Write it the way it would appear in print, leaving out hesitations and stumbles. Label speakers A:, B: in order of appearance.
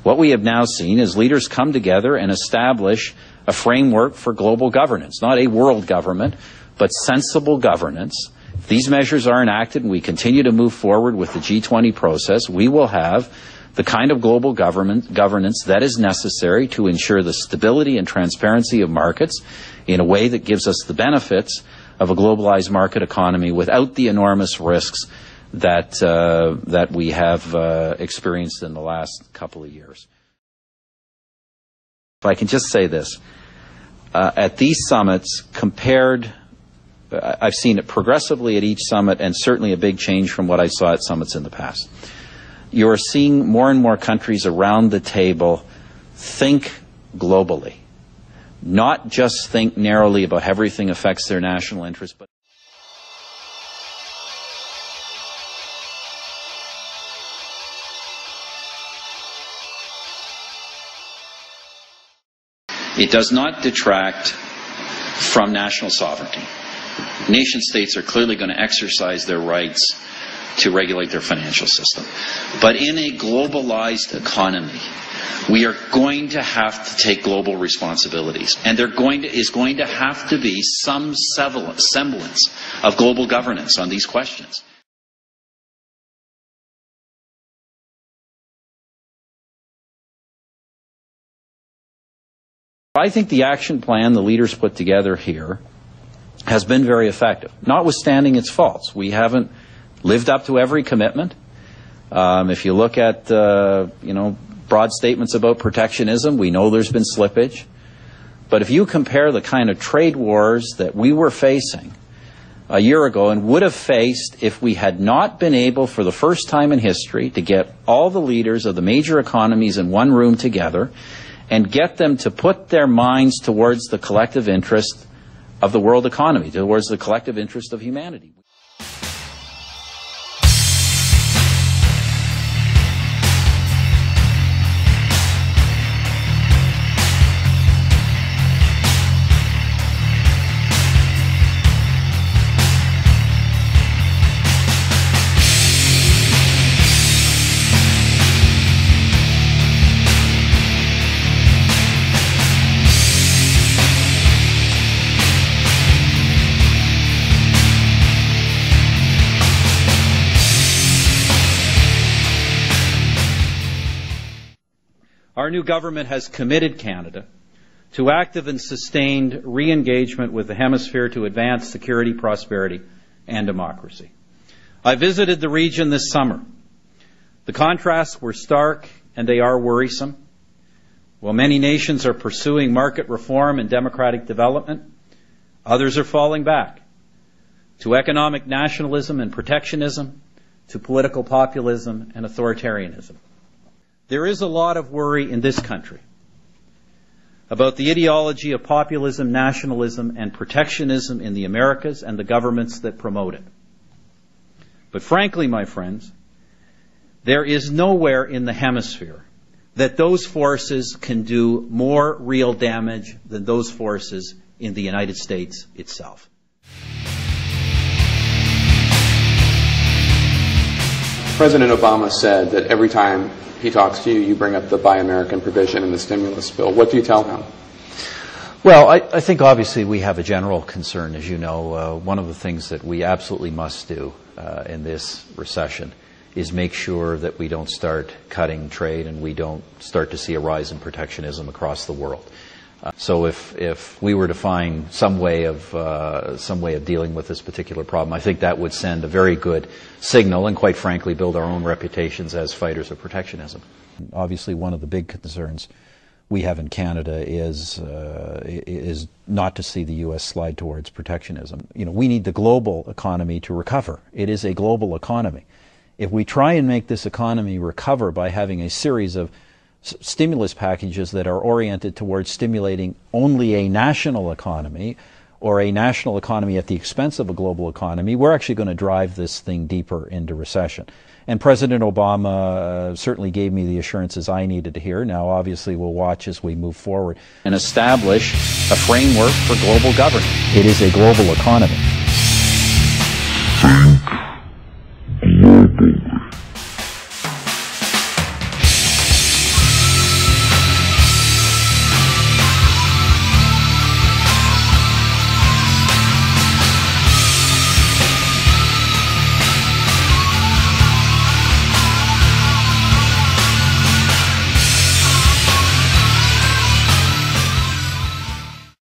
A: What we have now seen is leaders come together and establish a framework for global governance, not a world government, but sensible governance. If these measures are enacted and we continue to move forward with the G20 process, we will have the kind of global governance that is necessary to ensure the stability and transparency of markets in a way that gives us the benefits of a globalized market economy without the enormous risks that we have experienced in the last couple of years. If I can just say this, at these summits I've seen it progressively at each summit, and certainly a big change from what I saw at summits in the past. You are seeing more and more countries around the table think globally, not just think narrowly about how everything affects their national interest, but it does not detract from national sovereignty. Nation states are clearly going to exercise their rights to regulate their financial system. But in a globalized economy, we are going to have to take global responsibilities. And there is going to have to be some semblance of global governance on these questions. I think the action plan the leaders put together here has been very effective, notwithstanding its faults. We haven't lived up to every commitment. If you look at broad statements about protectionism, we know there's been slippage. But if you compare the kind of trade wars that we were facing a year ago and would have faced if we had not been able for the first time in history to get all the leaders of the major economies in one room together and get them to put their minds towards the collective interest of the world economy, towards the collective interest of humanity. Our new government has committed Canada to active and sustained re-engagement with the hemisphere to advance security, prosperity, and democracy. I visited the region this summer. The contrasts were stark and they are worrisome. While many nations are pursuing market reform and democratic development, others are falling back to economic nationalism and protectionism, to political populism and authoritarianism. There is a lot of worry in this country about the ideology of populism, nationalism, and protectionism in the Americas and the governments that promote it. But frankly, my friends, there is nowhere in the hemisphere that those forces can do more real damage than those forces in the United States itself.
B: President Obama said that every time he talks to you, you bring up the Buy American provision in the stimulus bill. What do you tell him?
A: Well, I think obviously we have a general concern, as you know. One of the things that we absolutely must do in this recession is make sure that we don't start cutting trade and we don't start to see a rise in protectionism across the world. So if we were to find some way of dealing with this particular problem, I think that would send a very good signal and, quite frankly, build our own reputations as fighters of protectionism. Obviously, one of the big concerns we have in Canada is not to see the U.S. slide towards protectionism. You know, we need the global economy to recover. It is a global economy. If we try and make this economy recover by having a series of stimulus packages that are oriented towards stimulating only a national economy or a national economy at the expense of a global economy, we're actually going to drive this thing deeper into recession. And President Obama certainly gave me the assurances I needed to hear. Now, obviously, we'll watch as we move forward and establish a framework for global governance. It is a global economy.